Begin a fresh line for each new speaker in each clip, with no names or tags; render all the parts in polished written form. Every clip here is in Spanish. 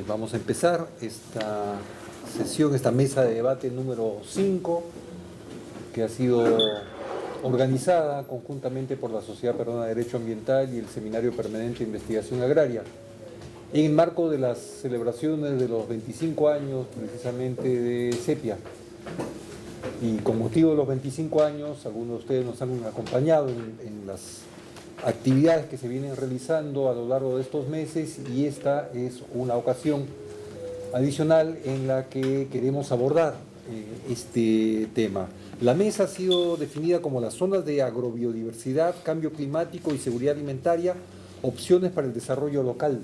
Vamos a empezar esta sesión, esta mesa de debate número 5, que ha sido organizada conjuntamente por la Sociedad Peruana de Derecho Ambiental y el Seminario Permanente de Investigación Agraria, en el marco de las celebraciones de los 25 años precisamente de CEPIA. Y con motivo de los 25 años, algunos de ustedes nos han acompañado en las actividades que se vienen realizando a lo largo de estos meses, y esta es una ocasión adicional en la que queremos abordar este tema. La mesa ha sido definida como las zonas de agrobiodiversidad, cambio climático y seguridad alimentaria, opciones para el desarrollo local.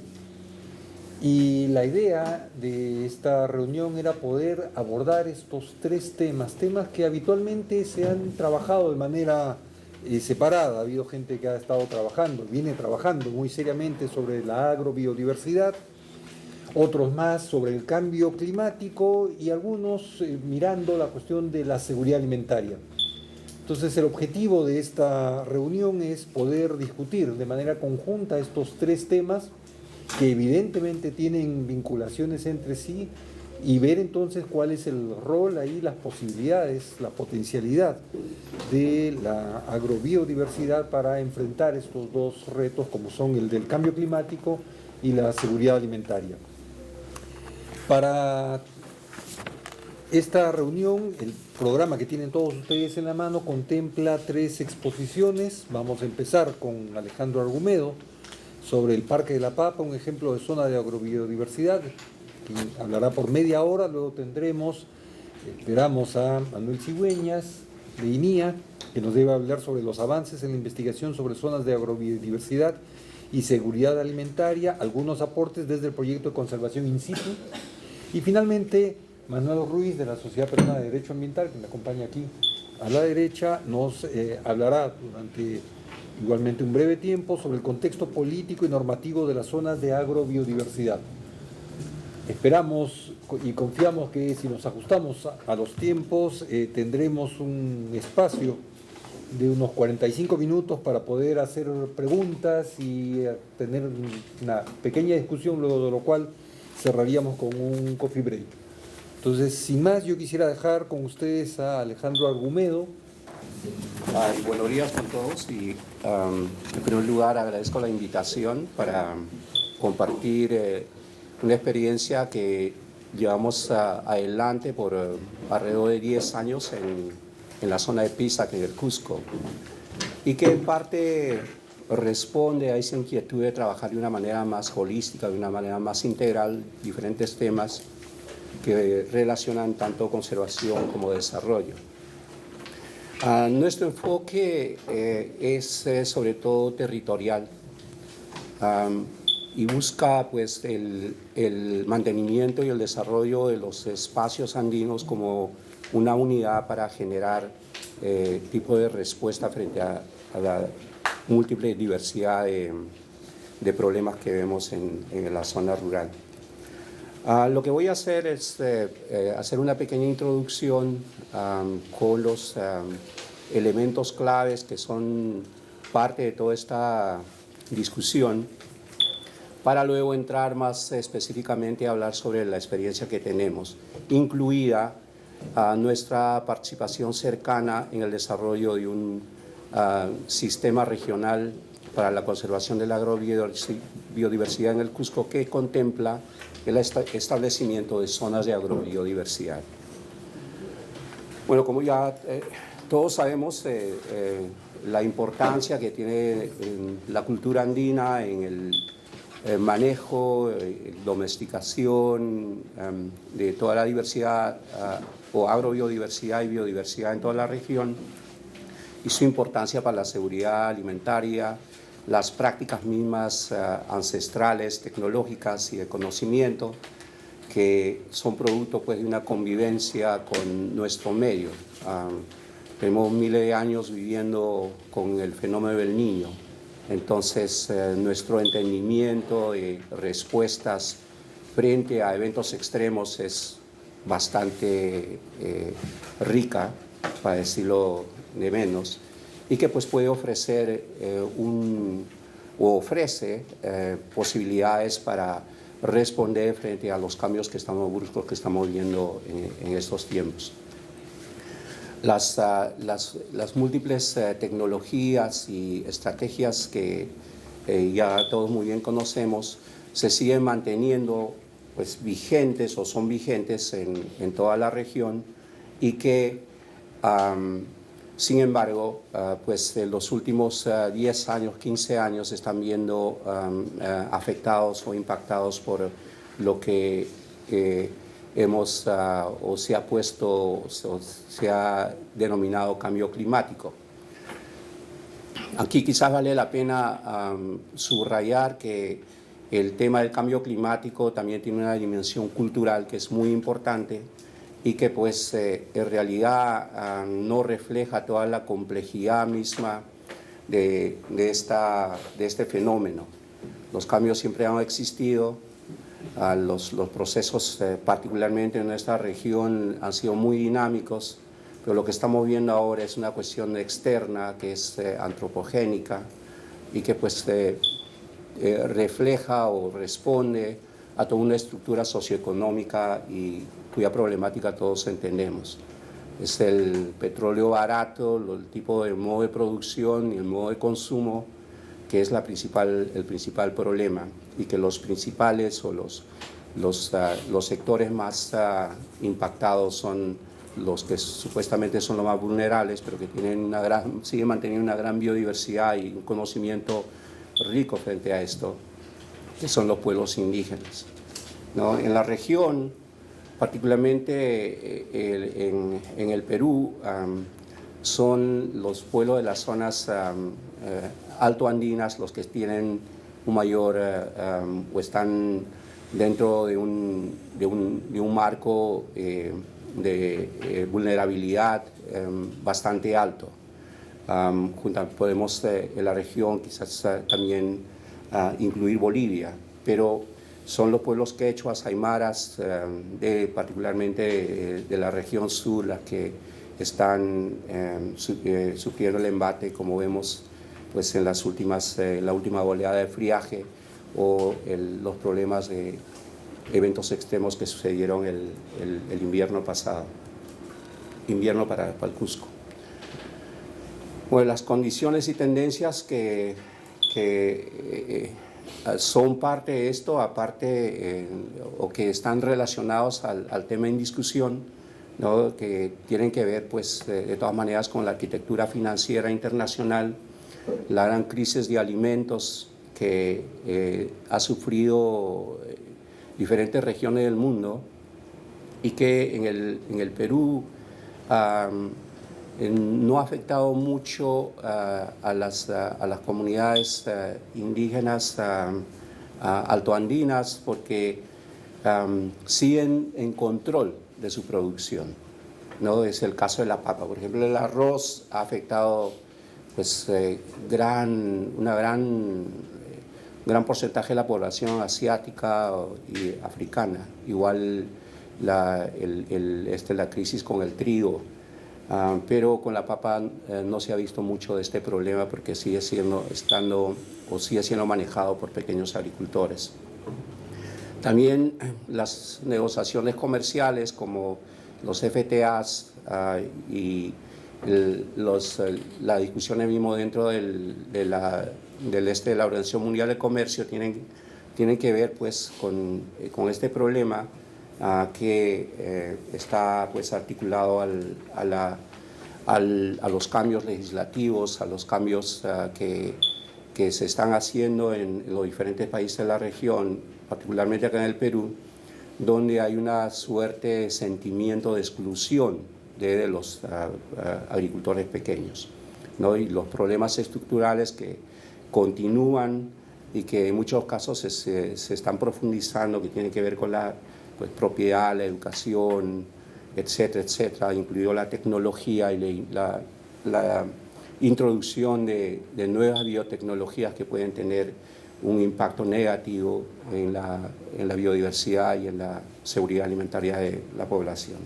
Y la idea de esta reunión era poder abordar estos tres temas que habitualmente se han trabajado de manera separada. Ha habido gente que ha estado trabajando, viene trabajando muy seriamente sobre la agrobiodiversidad, otros más sobre el cambio climático y algunos mirando la cuestión de la seguridad alimentaria. Entonces el objetivo de esta reunión es poder discutir de manera conjunta estos tres temas que evidentemente tienen vinculaciones entre sí, y ver entonces cuál es el rol ahí, las posibilidades, la potencialidad de la agrobiodiversidad para enfrentar estos dos retos, como son el del cambio climático y la seguridad alimentaria. Para esta reunión, el programa que tienen todos ustedes en la mano contempla 3 exposiciones. Vamos a empezar con Alejandro Argumedo sobre el Parque de la Papa, un ejemplo de zona de agrobiodiversidad, que hablará por media hora. Luego esperamos a Manuel Cigüeñas, de INIA, que nos debe hablar sobre los avances en la investigación sobre zonas de agrobiodiversidad y seguridad alimentaria, algunos aportes desde el proyecto de conservación in situ. Y finalmente, Manuel Ruiz, de la Sociedad Peruana de Derecho Ambiental, que me acompaña aquí a la derecha, nos hablará durante igualmente un breve tiempo sobre el contexto político y normativo de las zonas de agrobiodiversidad. Esperamos y confiamos que si nos ajustamos a los tiempos, tendremos un espacio de unos 45 minutos para poder hacer preguntas y tener una pequeña discusión, luego de lo cual cerraríamos con un coffee break. Entonces, sin más, yo quisiera dejar con ustedes a Alejandro Argumedo.
Buenos días con todos, y en primer lugar agradezco la invitación para compartir una experiencia que llevamos adelante por alrededor de 10 años en la zona de Pisac, en el Cusco, y que en parte responde a esa inquietud de trabajar de una manera más holística, de una manera más integral, diferentes temas que relacionan tanto conservación como desarrollo. Nuestro enfoque es sobre todo territorial y busca pues el mantenimiento y el desarrollo de los espacios andinos como una unidad para generar tipo de respuesta frente a la múltiple diversidad de problemas que vemos en la zona rural. Lo que voy a hacer es hacer una pequeña introducción con los elementos claves que son parte de toda esta discusión, para luego entrar más específicamente a hablar sobre la experiencia que tenemos, incluida nuestra participación cercana en el desarrollo de un sistema regional para la conservación de la agrobiodiversidad en el Cusco, que contempla el establecimiento de zonas de agrobiodiversidad. Bueno, como ya todos sabemos, la importancia que tiene la cultura andina en el manejo, domesticación de toda la diversidad o agrobiodiversidad y biodiversidad en toda la región, y su importancia para la seguridad alimentaria, las prácticas mismas ancestrales, tecnológicas y de conocimiento, que son producto pues, de una convivencia con nuestro medio. Tenemos miles de años viviendo con el fenómeno del Niño, entonces nuestro entendimiento y respuestas frente a eventos extremos es bastante rica, para decirlo de menos, y que pues puede ofrecer ofrece posibilidades para responder frente a los cambios bruscos que estamos viendo en estos tiempos. Las múltiples tecnologías y estrategias que ya todos muy bien conocemos se siguen manteniendo pues, vigentes o son vigentes en toda la región y que sin embargo, pues en los últimos 10 años, 15 años están viendo afectados o impactados por lo que hemos o se ha puesto o se ha denominado cambio climático. Aquí quizás vale la pena subrayar que el tema del cambio climático también tiene una dimensión cultural que es muy importante y que pues en realidad no refleja toda la complejidad misma de este fenómeno. Los cambios siempre han existido, los procesos particularmente en nuestra región han sido muy dinámicos, pero lo que estamos viendo ahora es una cuestión externa que es antropogénica y que pues refleja o responde a toda una estructura socioeconómica y cuya problemática todos entendemos. Es el petróleo barato, el tipo de modo de producción y el modo de consumo que es el principal problema y que los principales o los sectores más impactados son los que supuestamente son los más vulnerables, pero que siguen manteniendo una gran biodiversidad y un conocimiento rico frente a esto, que son los pueblos indígenas, ¿no? En la región, particularmente en el Perú, son los pueblos de las zonas altoandinas los que tienen un mayor o están dentro de un marco de vulnerabilidad bastante alto. Podemos en la región quizás también incluir Bolivia, pero son los pueblos quechuas, aymaras, particularmente de la región sur, las que están sufriendo el embate, como vemos pues, en la última oleada de friaje o los problemas de eventos extremos que sucedieron el invierno pasado, invierno para el Cusco. Bueno, las condiciones y tendencias que son parte de esto, aparte o que están relacionados al tema en discusión, ¿no? Que tienen que ver pues, de todas maneras con la arquitectura financiera internacional, la gran crisis de alimentos que ha sufrido diferentes regiones del mundo y que en el Perú no ha afectado mucho a las comunidades indígenas altoandinas porque siguen en control de su producción, ¿no? Es el caso de la papa. Por ejemplo, el arroz ha afectado pues, gran porcentaje de la población asiática y africana. Igual la crisis con el trigo. Pero con la papa no se ha visto mucho de este problema porque sigue siendo manejado por pequeños agricultores. También las negociaciones comerciales como los FTAs y las discusiones mismo dentro de la Organización Mundial de Comercio tienen que ver pues, con este problema que está pues, articulado a los cambios legislativos, a los cambios que se están haciendo en los diferentes países de la región, particularmente acá en el Perú, donde hay una suerte de sentimiento de exclusión de los agricultores pequeños, ¿no? Y los problemas estructurales que continúan y que en muchos casos se están profundizando, que tienen que ver con la pues, propiedad, la educación, etcétera, etcétera, incluido la tecnología y la introducción de nuevas biotecnologías que pueden tener un impacto negativo en la biodiversidad y en la seguridad alimentaria de la población.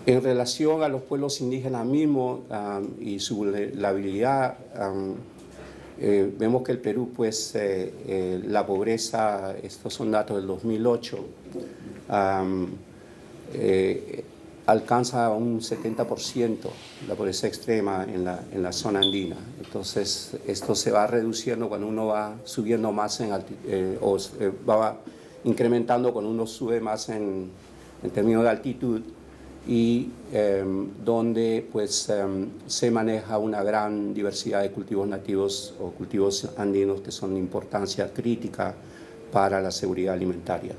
En relación a los pueblos indígenas mismos y su vulnerabilidad, Vemos que el Perú, pues, la pobreza, estos son datos del 2008, alcanza un 70% la pobreza extrema en la zona andina. Entonces, esto se va reduciendo cuando uno va subiendo más va incrementando cuando uno sube más en términos de altitud, y donde pues se maneja una gran diversidad de cultivos nativos o cultivos andinos que son de importancia crítica para la seguridad alimentaria.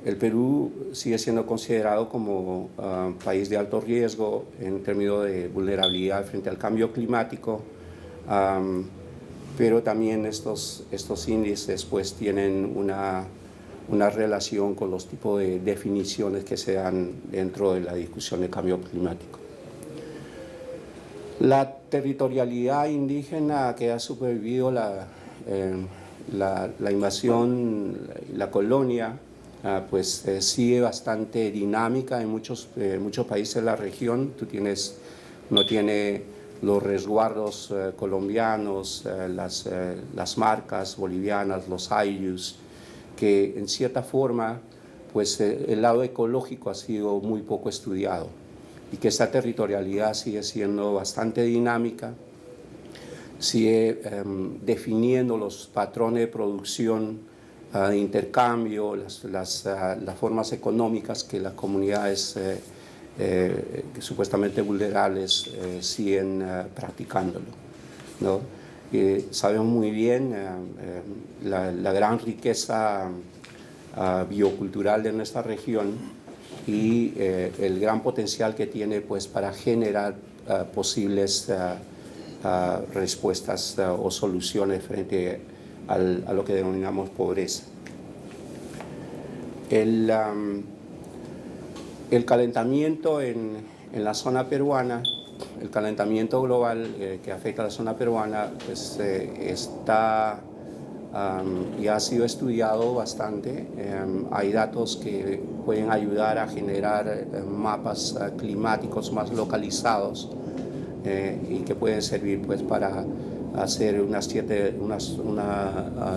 El Perú sigue siendo considerado como país de alto riesgo en términos de vulnerabilidad frente al cambio climático, pero también estos índices pues tienen una relación con los tipos de definiciones que se dan dentro de la discusión de cambio climático. La territorialidad indígena que ha supervivido la invasión, la colonia, pues sigue bastante dinámica en muchos países de la región. Uno tiene los resguardos colombianos, las marcas bolivianas, los ayllus, que en cierta forma pues el lado ecológico ha sido muy poco estudiado, y que esa territorialidad sigue siendo bastante dinámica, sigue definiendo los patrones de producción, de intercambio, las formas económicas que las comunidades supuestamente vulnerables siguen practicándolo, ¿no? Sabemos muy bien la gran riqueza biocultural de nuestra región y el gran potencial que tiene pues, para generar posibles respuestas o soluciones frente a lo que denominamos pobreza. El calentamiento en la zona peruana, el calentamiento global que afecta a la zona peruana, pues, ya ha sido estudiado bastante. Hay datos que pueden ayudar a generar mapas climáticos más localizados y que pueden servir pues, para hacer una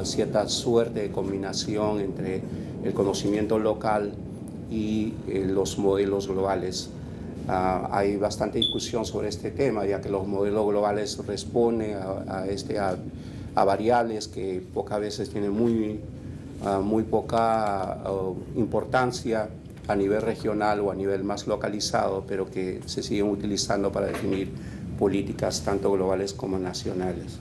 cierta suerte de combinación entre el conocimiento local y los modelos globales. Hay bastante discusión sobre este tema, ya que los modelos globales responden a variables que pocas veces tienen muy poca importancia a nivel regional o a nivel más localizado, pero que se siguen utilizando para definir políticas tanto globales como nacionales.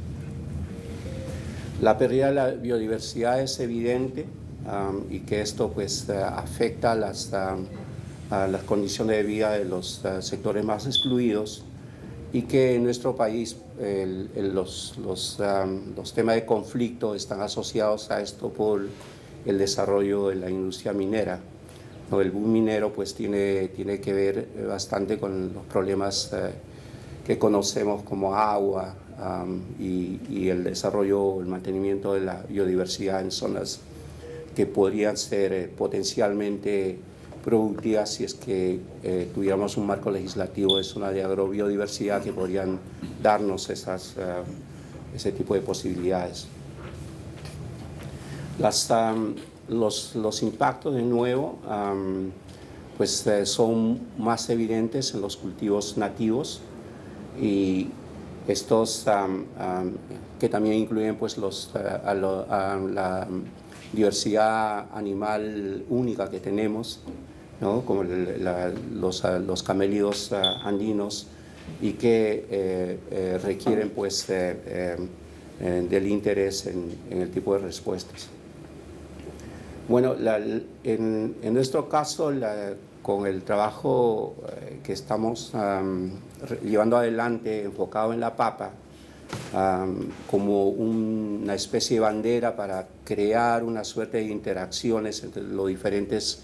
La pérdida de la biodiversidad es evidente y que esto pues, afecta a las condiciones de vida de los sectores más excluidos, y que en nuestro país los temas de conflicto están asociados a esto por el desarrollo de la industria minera. El boom minero pues, tiene que ver bastante con los problemas que conocemos como agua y el desarrollo, el mantenimiento de la biodiversidad en zonas que podrían ser potencialmente productivas si es que tuviéramos un marco legislativo de zona de agrobiodiversidad que podrían darnos ese tipo de posibilidades. Los impactos, de nuevo, pues, son más evidentes en los cultivos nativos, y estos que también incluyen pues, la diversidad animal única que tenemos, ¿no? Como los camélidos andinos, y que requieren pues, del interés en el tipo de respuestas. Bueno, en nuestro caso, con el trabajo que estamos llevando adelante enfocado en la papa, como una especie de bandera para crear una suerte de interacciones entre los diferentes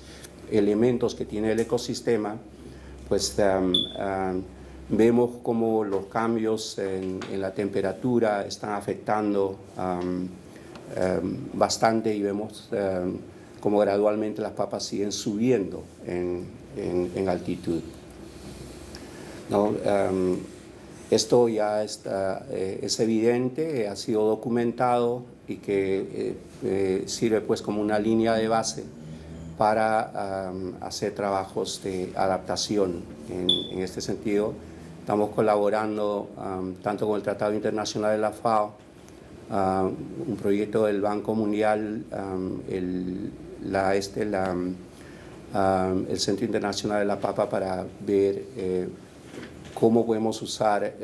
elementos que tiene el ecosistema, pues vemos cómo los cambios en la temperatura están afectando bastante, y vemos cómo gradualmente las papas siguen subiendo en altitud, ¿no? Esto ya está, es evidente, ha sido documentado y que sirve pues como una línea de base para hacer trabajos de adaptación. En este sentido, estamos colaborando tanto con el Tratado Internacional de la FAO, un proyecto del Banco Mundial, el Centro Internacional de la Papa, para ver cómo podemos usar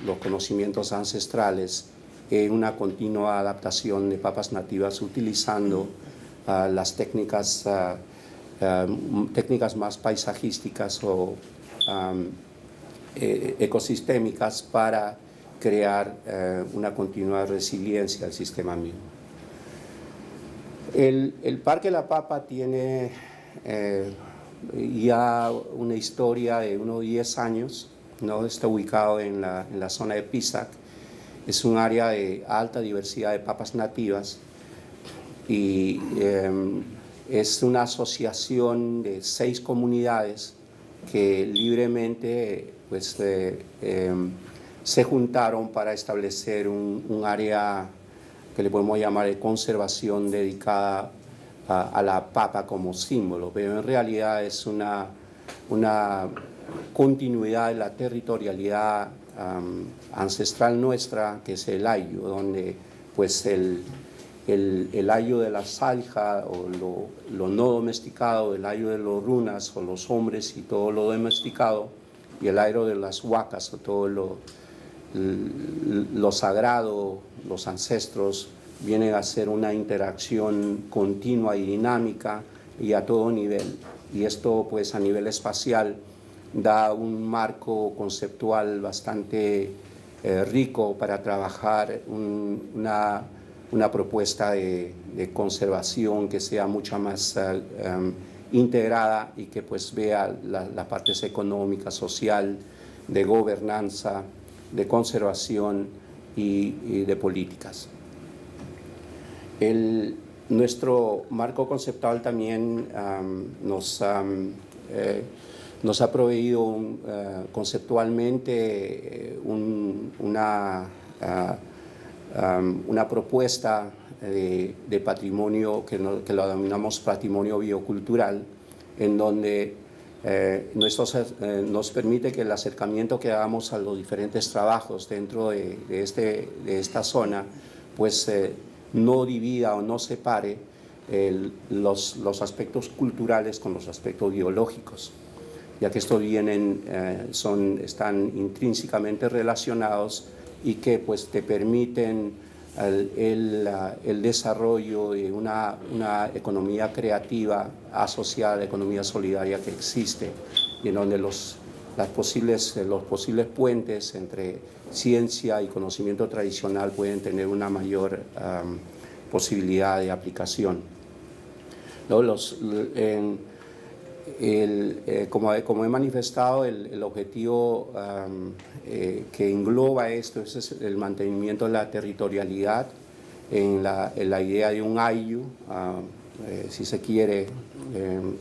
los conocimientos ancestrales en una continua adaptación de papas nativas utilizando las técnicas más paisajísticas o ecosistémicas para crear una continua resiliencia del sistema mismo. El Parque La Papa tiene ya una historia de unos 10 años, ¿no? Está ubicado en la zona de Pisac. Es un área de alta diversidad de papas nativas y es una asociación de 6 comunidades que libremente pues, se juntaron para establecer un área que le podemos llamar de conservación dedicada a la papa como símbolo, pero en realidad es una continuidad de la territorialidad ancestral nuestra, que es el ayu, donde pues el ayu de la salja o lo no domesticado, el ayu de los runas o los hombres y todo lo domesticado, y el ayu de las huacas o todo lo sagrado, los ancestros, vienen a ser una interacción continua y dinámica y a todo nivel. Y esto pues a nivel espacial da un marco conceptual bastante rico para trabajar una propuesta de conservación que sea mucho más integrada y que pues vea las partes económica, social, de gobernanza, de conservación y de políticas. Nuestro marco conceptual también nos ha proveído conceptualmente una propuesta de patrimonio que lo denominamos patrimonio biocultural, en donde nos permite que el acercamiento que hagamos a los diferentes trabajos dentro de esta zona pues no divida o no separe los aspectos culturales con los aspectos biológicos, ya que estos están intrínsecamente relacionados y que pues te permiten el desarrollo de una economía creativa asociada a la economía solidaria que existe, y en donde los posibles puentes entre ciencia y conocimiento tradicional pueden tener una mayor posibilidad de aplicación. ¿No? Como he manifestado, el objetivo que engloba esto es el mantenimiento de la territorialidad en la idea de un ayu, si se quiere,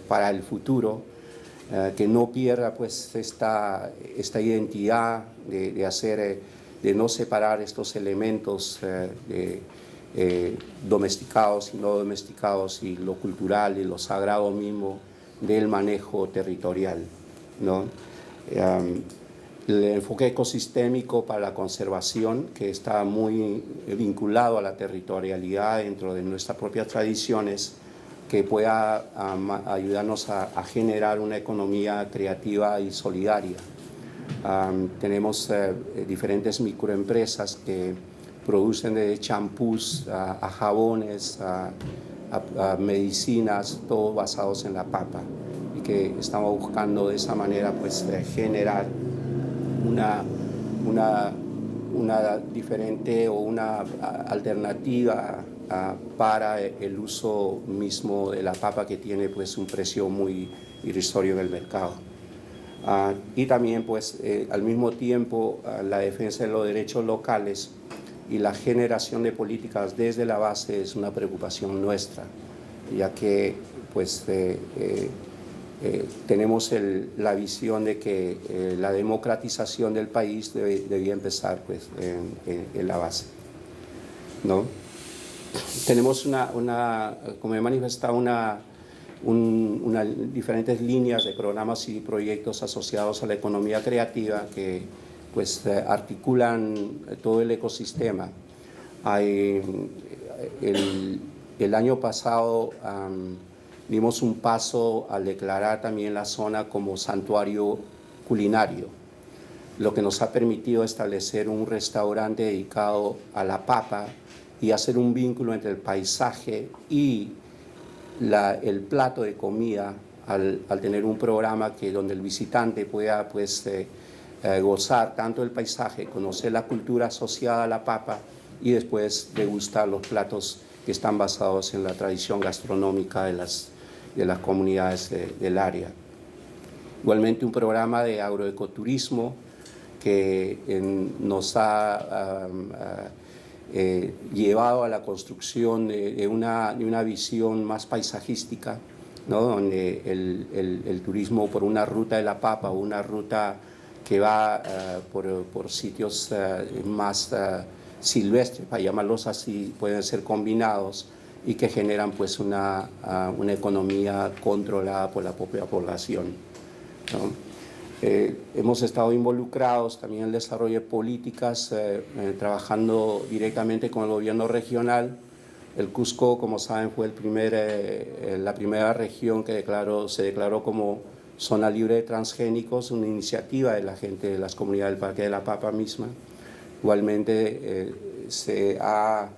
para el futuro, que no pierda pues esta identidad de no separar estos elementos domesticados y no domesticados, y lo cultural y lo sagrado mismo del manejo territorial, ¿no? El enfoque ecosistémico para la conservación, que está muy vinculado a la territorialidad dentro de nuestras propias tradiciones, que pueda ayudarnos a generar una economía creativa y solidaria. Tenemos diferentes microempresas que producen desde champús a jabones, a medicinas, todos basados en la papa, y que estamos buscando de esa manera pues generar una diferente o una alternativa para el uso mismo de la papa, que tiene pues un precio muy irrisorio en el mercado. Y también pues al mismo tiempo la defensa de los derechos locales y la generación de políticas desde la base es una preocupación nuestra, ya que pues tenemos la visión de que la democratización del país debía empezar pues, en la base, ¿no? Tenemos como he manifestado, diferentes líneas de programas y proyectos asociados a la economía creativa que pues, articulan todo el ecosistema. El año pasado dimos un paso al declarar también la zona como santuario culinario, lo que nos ha permitido establecer un restaurante dedicado a la papa y hacer un vínculo entre el paisaje y el plato de comida al tener un programa donde el visitante pueda pues, gozar tanto del paisaje, conocer la cultura asociada a la papa y después degustar los platos que están basados en la tradición gastronómica de las comunidades del área. Igualmente un programa de agroecoturismo que nos ha llevado a la construcción de una visión más paisajística, ¿no? Donde el turismo por una ruta de la papa o una ruta que va por sitios más silvestres, para llamarlos así, pueden ser combinados y que generan pues una economía controlada por la propia población, ¿no? Hemos estado involucrados también en el desarrollo de políticas, trabajando directamente con el gobierno regional. El Cusco, como saben, fue la primera región que se declaró como zona libre de transgénicos, una iniciativa de la gente de las comunidades del Parque de la Papa misma. Igualmente se ha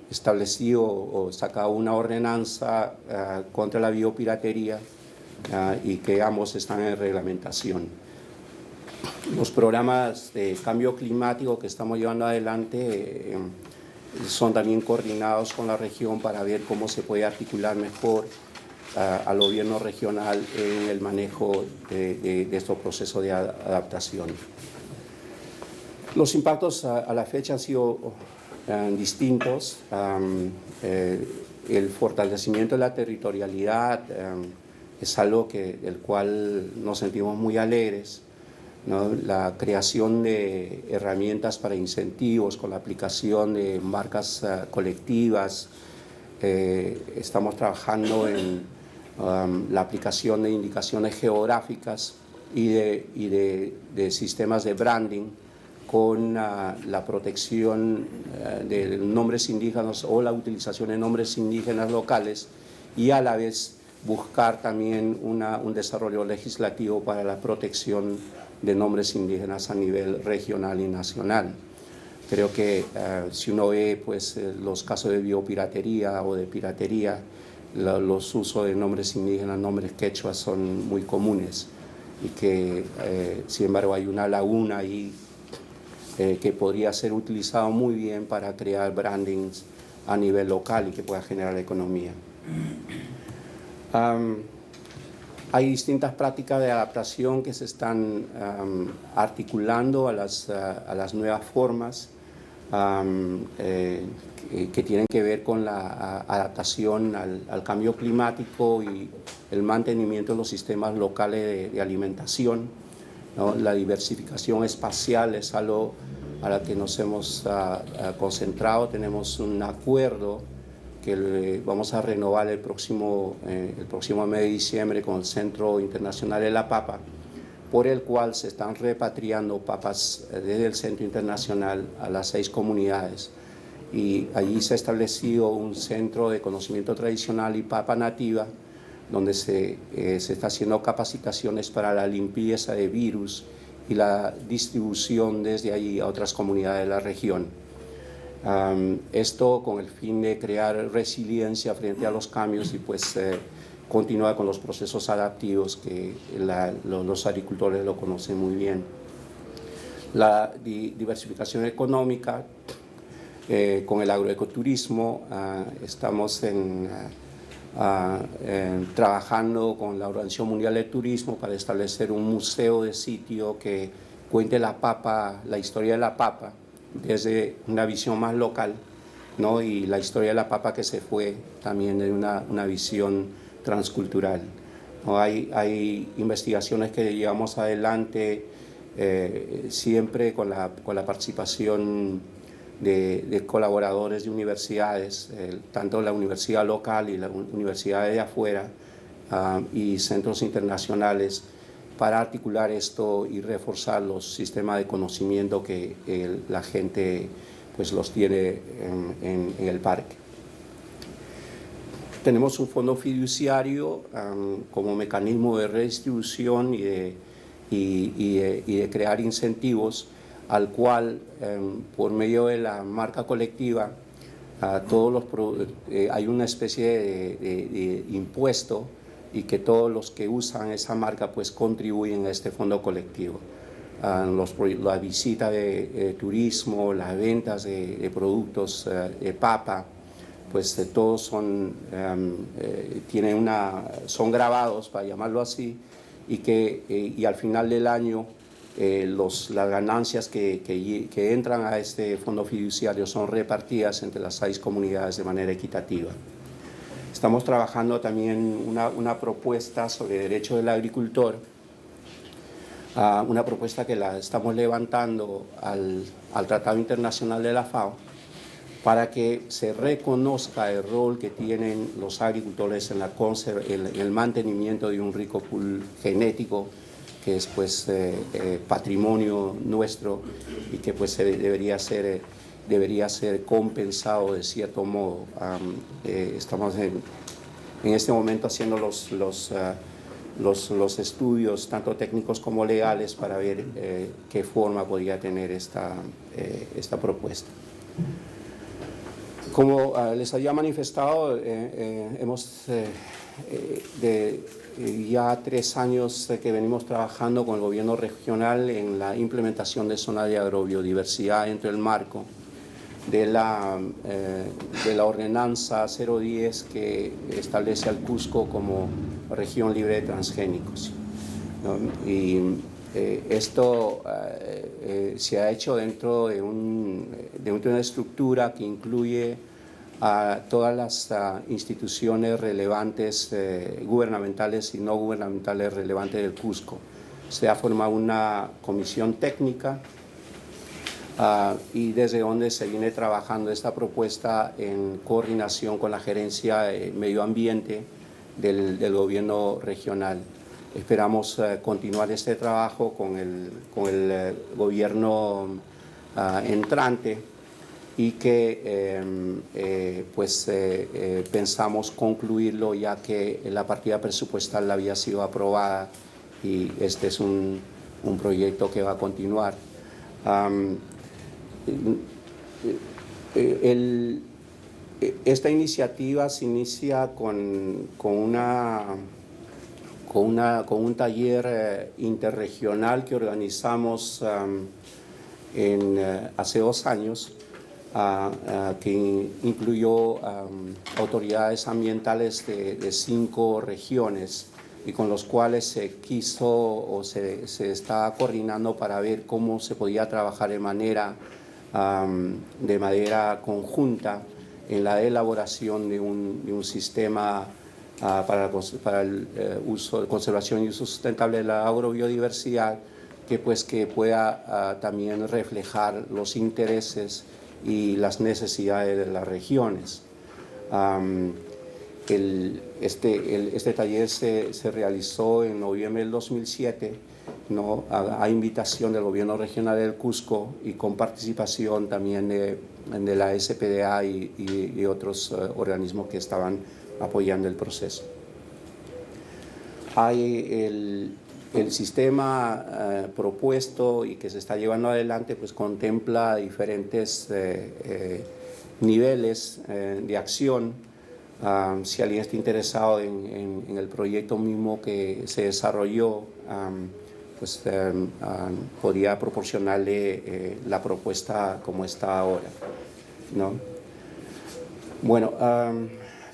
establecido o sacado una ordenanza contra la biopiratería y que ambos están en reglamentación. Los programas de cambio climático que estamos llevando adelante son también coordinados con la región para ver cómo se puede articular mejor al gobierno regional en el manejo de estos procesos de adaptación. Los impactos a la fecha han sido distintos. El fortalecimiento de la territorialidad es algo del cual nos sentimos muy alegres, ¿no? La creación de herramientas para incentivos con la aplicación de marcas colectivas. Estamos trabajando en la aplicación de indicaciones geográficas y de sistemas de branding con la protección de nombres indígenas o la utilización de nombres indígenas locales y a la vez buscar también un desarrollo legislativo para la protección de nombres indígenas a nivel regional y nacional. Creo que si uno ve pues, los casos de biopiratería o de piratería, los usos de nombres indígenas, nombres quechua son muy comunes y que sin embargo hay una laguna ahí que podría ser utilizado muy bien para crear brandings a nivel local y que pueda generar economía. Hay distintas prácticas de adaptación que se están articulando a las nuevas formas que tienen que ver con la adaptación al cambio climático y el mantenimiento de los sistemas locales de alimentación, ¿no? La diversificación espacial es algo a la que nos hemos concentrado. Tenemos un acuerdo que vamos a renovar el próximo mes de diciembre con el Centro Internacional de la Papa, por el cual se están repatriando papas desde el Centro Internacional a las 6 comunidades. Y allí se ha establecido un centro de conocimiento tradicional y papa nativa, donde se está haciendo capacitaciones para la limpieza de virus y la distribución desde allí a otras comunidades de la región. Esto con el fin de crear resiliencia frente a los cambios y pues continuar con los procesos adaptivos que los agricultores lo conocen muy bien. La diversificación económica con el agroecoturismo, estamos trabajando con la Organización Mundial de Turismo para establecer un museo de sitio que cuente la historia de la papa desde una visión más local, ¿no? Y la historia de la papa que se fue también de una visión transcultural. ¿no? Hay investigaciones que llevamos adelante siempre con la participación de colaboradores de universidades, tanto la universidad local y la universidad de afuera y centros internacionales, para articular esto y reforzar los sistemas de conocimiento que la gente pues los tiene en el parque. Tenemos un fondo fiduciario como mecanismo de redistribución y de crear incentivos, al cual por medio de la marca colectiva hay una especie de impuesto, y que todos los que usan esa marca pues contribuyen a este fondo colectivo. La visita de turismo, las ventas de productos de papa, pues todos son grabados, para llamarlo así, y al final del año las ganancias que entran a este fondo fiduciario son repartidas entre las 6 comunidades de manera equitativa. Estamos trabajando también una propuesta sobre derecho del agricultor, una propuesta que la estamos levantando al Tratado Internacional de la FAO, para que se reconozca el rol que tienen los agricultores en el mantenimiento de un rico pool genético, que es pues patrimonio nuestro y que pues debería ser compensado de cierto modo. Estamos en este momento haciendo los estudios, tanto técnicos como legales, para ver qué forma podría tener esta propuesta. Como les había manifestado, hemos ya 3 años que venimos trabajando con el gobierno regional en la implementación de zonas de agrobiodiversidad dentro del marco de la ordenanza 010, que establece al Cusco como región libre de transgénicos, ¿no? Y esto se ha hecho dentro de una estructura que incluye a todas las instituciones relevantes, gubernamentales y no gubernamentales relevantes del Cusco. Se ha formado una comisión técnica y desde donde se viene trabajando esta propuesta en coordinación con la Gerencia de Medio Ambiente del gobierno regional. Esperamos continuar este trabajo con el gobierno entrante, y que pensamos concluirlo, ya que la partida presupuestal había sido aprobada y este es un proyecto que va a continuar. Esta iniciativa se inicia con un taller interregional que organizamos hace 2 años, que incluyó autoridades ambientales de 5 regiones, y con los cuales se está coordinando para ver cómo se podía trabajar de manera conjunta en la elaboración de un sistema para el conservación y uso sustentable de la agrobiodiversidad, que pueda también reflejar los intereses y las necesidades de las regiones. Este taller se realizó en noviembre del 2007, ¿no? A invitación del gobierno regional del Cusco y con participación también de la SPDA y otros organismos que estaban apoyando el proceso. Hay el sistema propuesto y que se está llevando adelante, pues contempla diferentes niveles de acción. Si alguien está interesado en el proyecto mismo que se desarrolló, podría proporcionarle la propuesta como está ahora, ¿no? Bueno,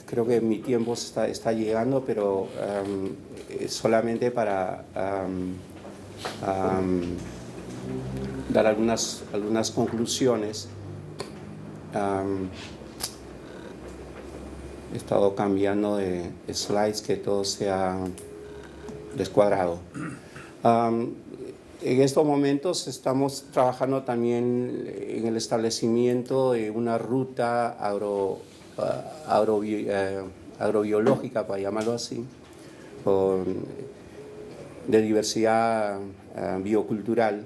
creo que mi tiempo está llegando, pero solamente para dar algunas conclusiones. He estado cambiando de slides, que todo sea descuadrado. En estos momentos estamos trabajando también en el establecimiento de una ruta agrobiológica, para llamarlo así, de diversidad biocultural,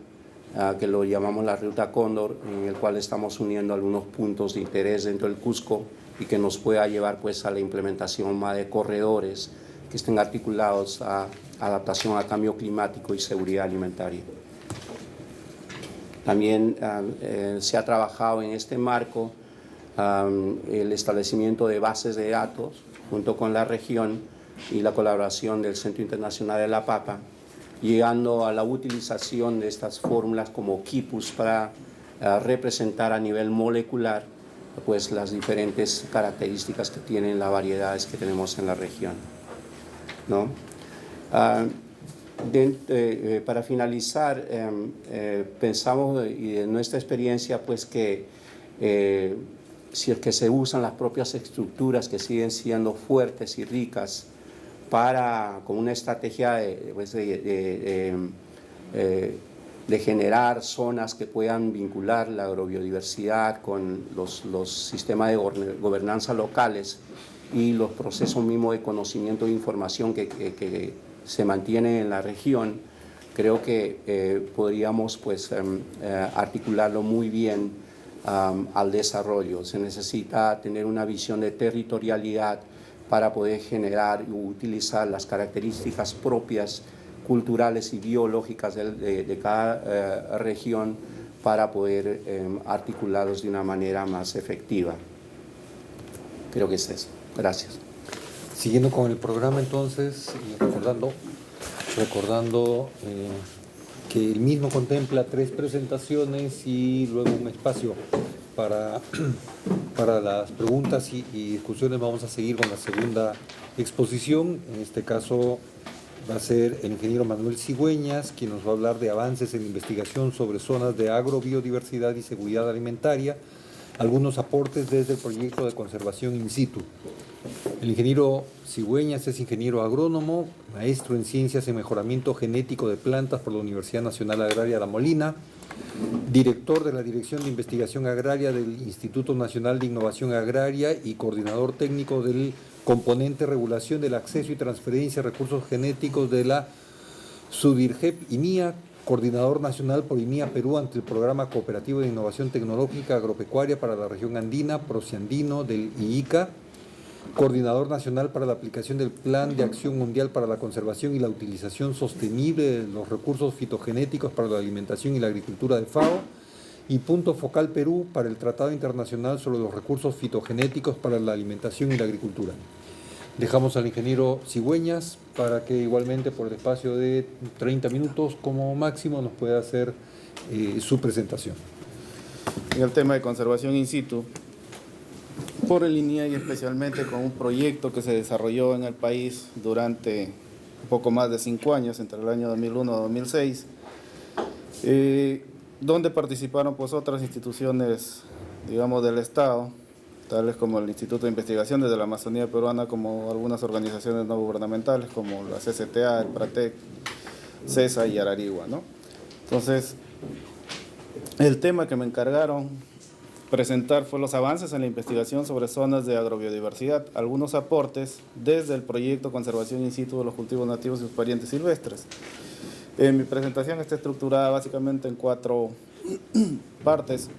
que lo llamamos la Ruta Cóndor, en el cual estamos uniendo algunos puntos de interés dentro del Cusco y que nos pueda llevar pues a la implementación más de corredores que estén articulados a adaptación al cambio climático y seguridad alimentaria. También se ha trabajado en este marco el establecimiento de bases de datos junto con la región y la colaboración del Centro Internacional de la Papa, llegando a la utilización de estas fórmulas como quipus para representar a nivel molecular pues las diferentes características que tienen las variedades que tenemos en la región, ¿no? Para finalizar, pensamos y de nuestra experiencia pues que si es que se usan las propias estructuras que siguen siendo fuertes y ricas como una estrategia de generar zonas que puedan vincular la agrobiodiversidad con los sistemas de gobernanza locales y los procesos mismos de conocimiento e información que se mantienen en la región, creo que podríamos pues, articularlo muy bien al desarrollo. Se necesita tener una visión de territorialidad para poder generar y utilizar las características propias culturales y biológicas de cada región para poder articularlos de una manera más efectiva. Creo que es eso. Gracias.
Siguiendo con el programa entonces, y recordando que el mismo contempla 3 presentaciones y luego un espacio para las preguntas y discusiones. Vamos a seguir con la segunda exposición. En este caso va a ser el ingeniero Manuel Cigüeñas, quien nos va a hablar de avances en investigación sobre zonas de agrobiodiversidad y seguridad alimentaria, algunos aportes desde el proyecto de conservación in situ. El ingeniero Cigüeñas es ingeniero agrónomo, maestro en ciencias y mejoramiento genético de plantas por la Universidad Nacional Agraria La Molina, director de la Dirección de Investigación Agraria del Instituto Nacional de Innovación Agraria y coordinador técnico del componente regulación del acceso y transferencia de recursos genéticos de la SUDIRGEP INIA, coordinador nacional por INIA Perú ante el Programa Cooperativo de Innovación Tecnológica Agropecuaria para la Región Andina, Prociandino del IICA, coordinador nacional para la aplicación del Plan de Acción Mundial para la Conservación y la Utilización Sostenible de los Recursos Fitogenéticos para la Alimentación y la Agricultura de FAO, y punto focal Perú para el Tratado Internacional sobre los Recursos Fitogenéticos para la Alimentación y la Agricultura. Dejamos al ingeniero Cigüeñas para que igualmente por el espacio de 30 minutos como máximo nos pueda hacer su presentación.
En el tema de conservación in situ, por el INIA y especialmente con un proyecto que se desarrolló en el país durante un poco más de 5 años, entre el año 2001 y 2006, donde participaron pues otras instituciones, digamos, del Estado, tales como el Instituto de Investigaciones de la Amazonía Peruana, como algunas organizaciones no gubernamentales como la CCTA, el PRATEC, CESA y Ararigua, ¿no? Entonces, el tema que me encargaron presentar fue los avances en la investigación sobre zonas de agrobiodiversidad, algunos aportes desde el proyecto Conservación in situ de los cultivos nativos y sus parientes silvestres. Mi presentación está estructurada básicamente en 4 partes,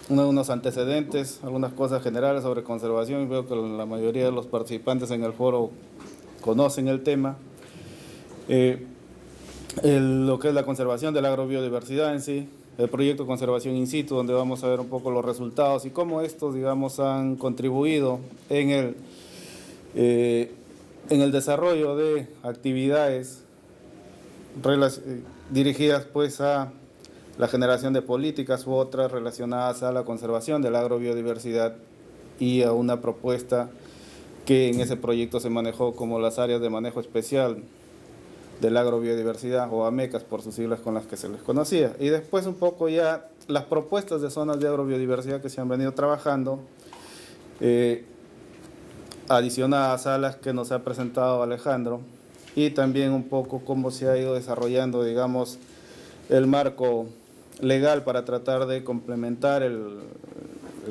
unos antecedentes, algunas cosas generales sobre conservación, y veo que la mayoría de los participantes en el foro conocen el tema, lo que es la conservación de la agrobiodiversidad en sí, el proyecto de conservación in situ, donde vamos a ver un poco los resultados y cómo estos, digamos, han contribuido en el desarrollo de actividades dirigidas pues a la generación de políticas u otras relacionadas a la conservación de la agrobiodiversidad y a una propuesta que en ese proyecto se manejó como las áreas de manejo especial de la agrobiodiversidad, o AMECAS por sus siglas con las que se les conocía. Y después un poco ya las propuestas de zonas de agrobiodiversidad que se han venido trabajando, adicionadas a las que nos ha presentado Alejandro, y también un poco cómo se ha ido desarrollando, digamos, el marco legal para tratar de complementar el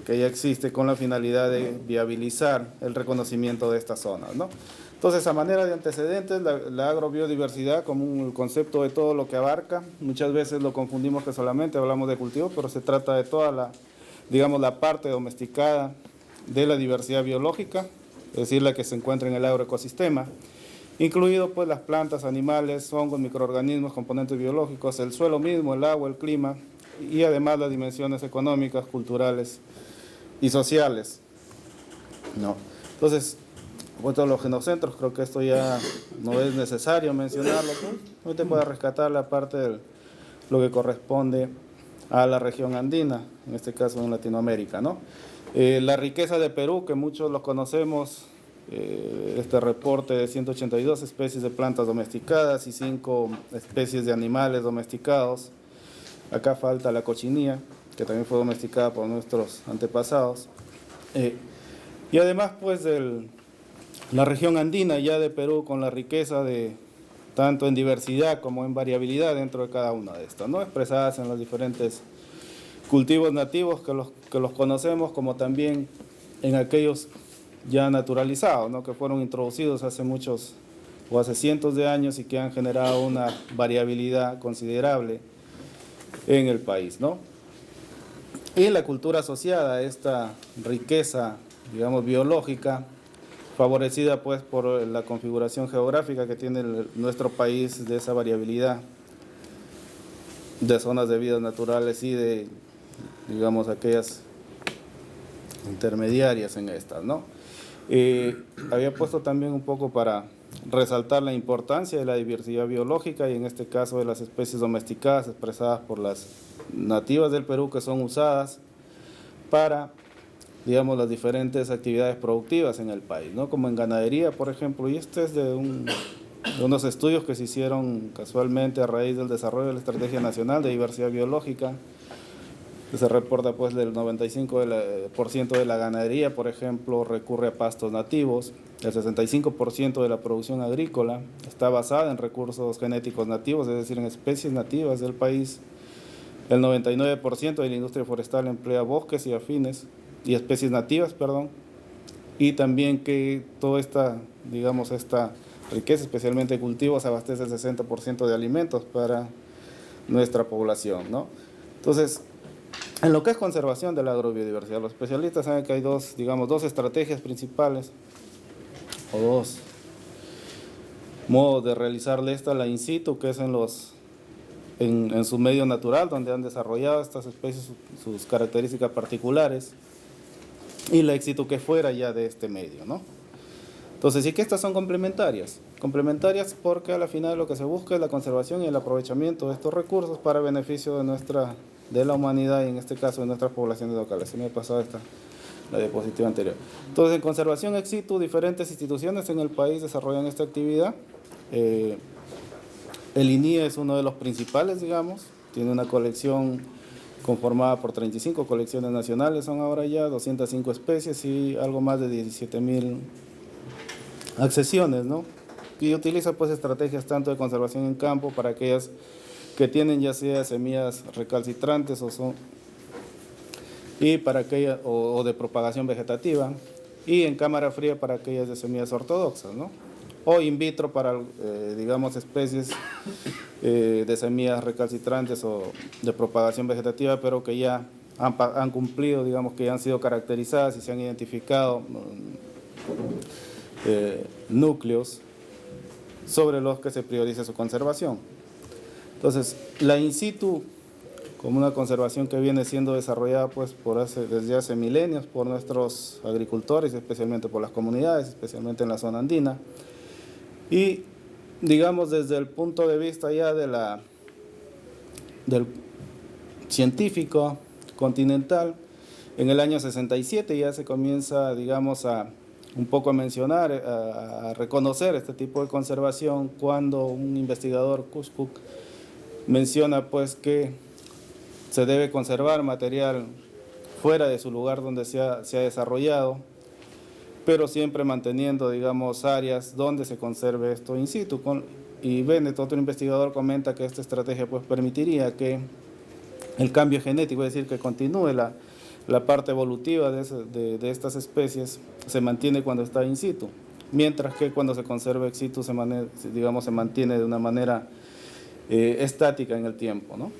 que ya existe con la finalidad de viabilizar el reconocimiento de estas zonas, ¿no? Entonces, a manera de antecedentes, la agrobiodiversidad como un concepto de todo lo que abarca, muchas veces lo confundimos que solamente hablamos de cultivo, pero se trata de toda la, digamos, la parte domesticada de la diversidad biológica, es decir, la que se encuentra en el agroecosistema, incluido pues las plantas, animales, hongos, microorganismos, componentes biológicos, el suelo mismo, el agua, el clima, y además las dimensiones económicas, culturales y sociales, ¿no? Entonces, vuelto a los genocentros, creo que esto ya no es necesario mencionarlo, ¿no? Hoy te puede rescatar la parte de lo que corresponde a la región andina, en este caso en Latinoamérica, ¿no? La riqueza de Perú, que muchos lo conocemos, este reporte de 182 especies de plantas domesticadas y 5 especies de animales domesticados. Acá falta la cochinilla, que también fue domesticada por nuestros antepasados. Y además, pues, la región andina ya de Perú, con la riqueza de tanto en diversidad como en variabilidad dentro de cada una de estas, ¿no? Expresadas en los diferentes cultivos nativos que los conocemos, como también en aquellos ya naturalizados, ¿no? Que fueron introducidos hace muchos o hace cientos de años y que han generado una variabilidad considerable en el país, ¿no? Y la cultura asociada a esta riqueza, digamos, biológica, favorecida pues por la configuración geográfica que tiene nuestro país, de esa variabilidad de zonas de vida naturales y de, digamos, aquellas intermediarias en estas, ¿no? Había puesto también un poco para resaltar la importancia de la diversidad biológica y en este caso de las especies domesticadas expresadas por las nativas del Perú, que son usadas para, digamos, las diferentes actividades productivas en el país, ¿no? Como en ganadería, por ejemplo, y este es de unos estudios que se hicieron casualmente a raíz del desarrollo de la Estrategia Nacional de Diversidad Biológica, que se reporta pues del 95% de la ganadería, por ejemplo, recurre a pastos nativos, el 65% de la producción agrícola está basada en recursos genéticos nativos, es decir, en especies nativas del país, el 99% de la industria forestal emplea bosques y afines, y especies nativas, perdón, y también que toda esta, digamos, esta riqueza, especialmente cultivos, abastece el 60% de alimentos para nuestra población, ¿no? Entonces, en lo que es conservación de la agrobiodiversidad, los especialistas saben que hay dos estrategias principales, o dos modos de realizarle esta: la in situ, que es en su medio natural, donde han desarrollado estas especies sus características particulares, y la ex situ, que fuera ya de este medio, ¿no? Entonces, sí que estas son complementarias porque a la final lo que se busca es la conservación y el aprovechamiento de estos recursos para beneficio de la humanidad y en este caso de nuestras poblaciones locales. Se me ha pasado la diapositiva anterior. Entonces, en conservación ex situ, diferentes instituciones en el país desarrollan esta actividad. El INIE es uno de los principales, digamos, tiene una colección conformada por 35 colecciones nacionales, son ahora ya 205 especies y algo más de 17.000 accesiones, ¿no? Y utiliza pues estrategias tanto de conservación en campo para aquellas que tienen ya sea semillas recalcitrantes y para aquellas o de propagación vegetativa, y en cámara fría para aquellas de semillas ortodoxas, ¿no? O in vitro para, digamos, especies de semillas recalcitrantes o de propagación vegetativa, pero que ya han cumplido, digamos, que ya han sido caracterizadas y se han identificado núcleos sobre los que se prioriza su conservación. Entonces, la in situ, como una conservación que viene siendo desarrollada pues desde hace milenios por nuestros agricultores, especialmente por las comunidades, especialmente en la zona andina, y digamos desde el punto de vista ya del científico continental, en el año 67 ya se comienza, digamos, un poco a mencionar, a reconocer este tipo de conservación, cuando un investigador, Kuskuk, menciona pues que se debe conservar material fuera de su lugar donde se ha desarrollado, pero siempre manteniendo, digamos, áreas donde se conserve esto in situ. Y Bennett, otro investigador, comenta que esta estrategia pues permitiría que el cambio genético, es decir, que continúe la parte evolutiva de estas especies, se mantiene cuando está in situ, mientras que cuando se conserva ex situ se mantiene de una manera estática en el tiempo, ¿no?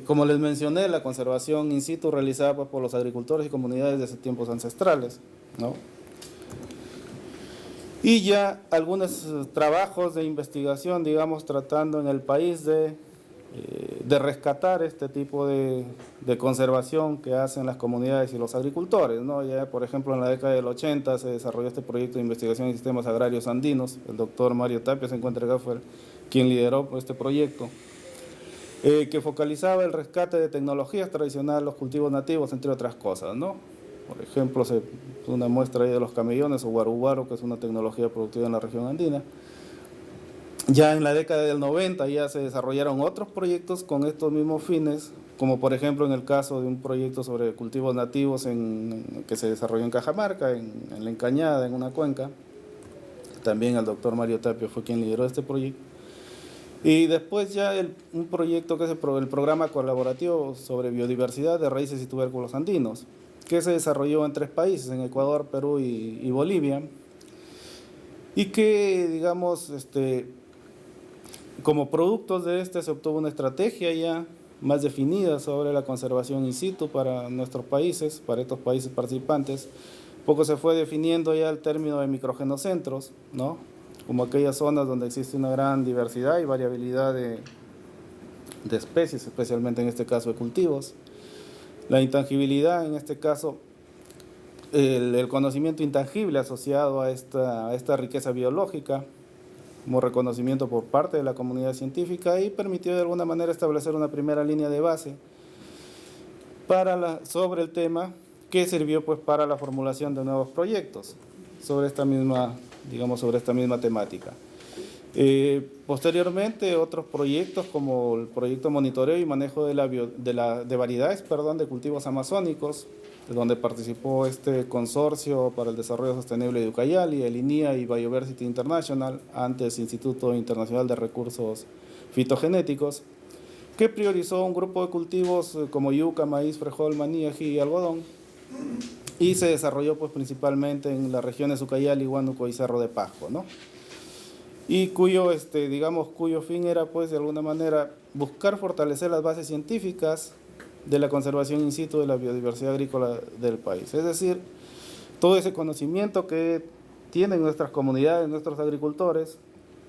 Como les mencioné, la conservación in situ realizada pues, por los agricultores y comunidades desde tiempos ancestrales, ¿no? Y ya algunos trabajos de investigación, digamos, tratando en el país de rescatar este tipo de conservación que hacen las comunidades y los agricultores, ¿no? Ya, por ejemplo, en la década del 80 se desarrolló este proyecto de investigación en sistemas agrarios andinos. El doctor Mario Tapia se encuentra acá, fue quien lideró este proyecto, que focalizaba el rescate de tecnologías tradicionales, los cultivos nativos, entre otras cosas, ¿no? Por ejemplo, una muestra ahí de los camellones o guaruguaro, que es una tecnología productiva en la región andina. Ya en la década del 90 ya se desarrollaron otros proyectos con estos mismos fines, como por ejemplo en el caso de un proyecto sobre cultivos nativos que se desarrolló en Cajamarca, en La Encañada, en una cuenca. También el doctor Mario Tapia fue quien lideró este proyecto. Y después ya un proyecto que es el programa colaborativo sobre biodiversidad de raíces y tubérculos andinos, que se desarrolló en 3 países, en Ecuador, Perú y Bolivia, y que, digamos, como productos de se obtuvo una estrategia ya más definida sobre la conservación in situ para nuestros países, para estos países participantes. Poco se fue definiendo ya el término de microgenocentros, ¿no? Como aquellas zonas donde existe una gran diversidad y variabilidad de especies, especialmente en este caso de cultivos. La intangibilidad, en este caso, el conocimiento intangible asociado a esta riqueza biológica, como reconocimiento por parte de la comunidad científica, y permitió de alguna manera establecer una primera línea de base sobre el tema, que sirvió pues para la formulación de nuevos proyectos sobre esta misma temática. Posteriormente, otros proyectos como el proyecto Monitoreo y Manejo de Variedades de Cultivos Amazónicos, donde participó este consorcio para el desarrollo sostenible de Ucayali, el INIA y Biodiversity International, antes Instituto Internacional de Recursos Fitogenéticos, que priorizó un grupo de cultivos como yuca, maíz, frijol, maní, ají y algodón, y se desarrolló pues principalmente en las regiones Ucayali, Huánuco y Cerro de Pasco, ¿no? Y cuyo fin era pues de alguna manera buscar fortalecer las bases científicas de la conservación in situ de la biodiversidad agrícola del país. Es decir, todo ese conocimiento que tienen nuestras comunidades, nuestros agricultores,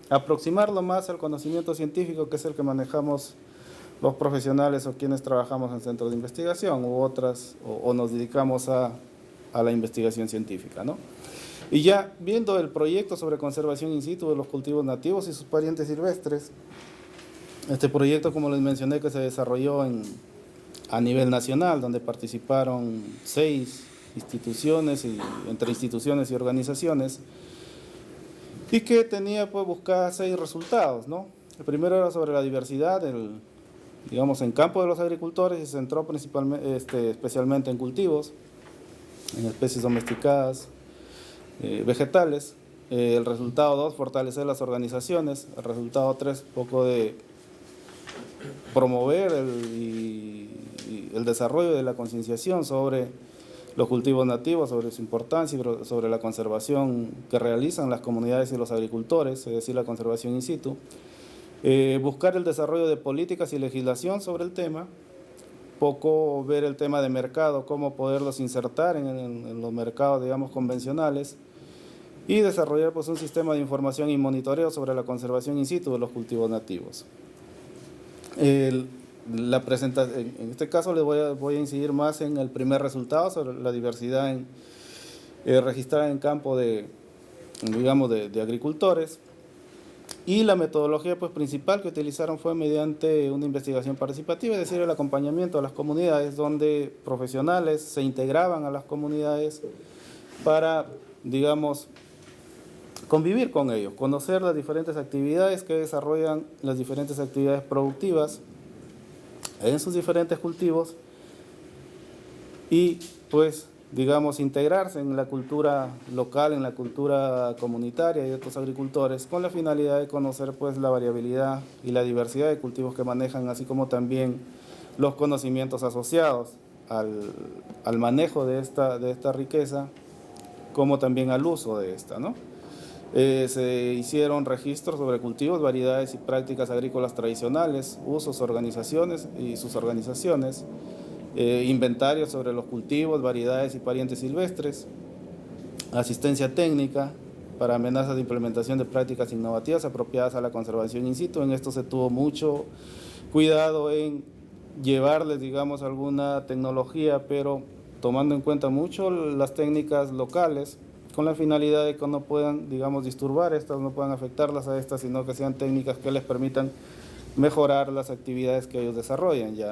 aproximarlo más al conocimiento científico, que es el que manejamos los profesionales o quienes trabajamos en centros de investigación o nos dedicamos a la investigación científica, ¿no? Y ya viendo el proyecto sobre conservación in situ de los cultivos nativos y sus parientes silvestres, este proyecto, como les mencioné, que se desarrolló a nivel nacional, donde participaron 6 instituciones, entre instituciones y organizaciones, y que tenía pues buscar 6 resultados, ¿no? El primero era sobre la diversidad, en campo de los agricultores, y se centró especialmente en cultivos, en especies domesticadas, vegetales. El resultado 2, fortalecer las organizaciones. El resultado 3, poco de promover el desarrollo de la concienciación sobre los cultivos nativos, sobre su importancia y sobre la conservación que realizan las comunidades y los agricultores, es decir, la conservación in situ. Buscar el desarrollo de políticas y legislación sobre el tema. Poco ver el tema de mercado, cómo poderlos insertar en los mercados, digamos, convencionales, y desarrollar pues un sistema de información y monitoreo sobre la conservación in situ de los cultivos nativos. La presentación, en este caso les voy a incidir más en el primer resultado sobre la diversidad registrada en campo de agricultores. Y la metodología pues, principal que utilizaron fue mediante una investigación participativa, es decir, el acompañamiento a las comunidades, donde profesionales se integraban a las comunidades para, digamos, convivir con ellos, conocer las diferentes actividades que desarrollan, las diferentes actividades productivas en sus diferentes cultivos, y pues digamos, integrarse en la cultura local, en la cultura comunitaria de estos agricultores, con la finalidad de conocer pues la variabilidad y la diversidad de cultivos que manejan, así como también los conocimientos asociados al manejo de esta riqueza, como también al uso de esta, ¿no? Se hicieron registros sobre cultivos, variedades y prácticas agrícolas tradicionales, usos, organizaciones y sus organizaciones, inventarios sobre los cultivos, variedades y parientes silvestres, asistencia técnica para amenazas de implementación de prácticas innovativas apropiadas a la conservación in situ. En esto se tuvo mucho cuidado en llevarles, digamos, alguna tecnología, pero tomando en cuenta mucho las técnicas locales, con la finalidad de que no puedan, digamos, disturbar estas, no puedan afectarlas a estas, sino que sean técnicas que les permitan mejorar las actividades que ellos desarrollan ya.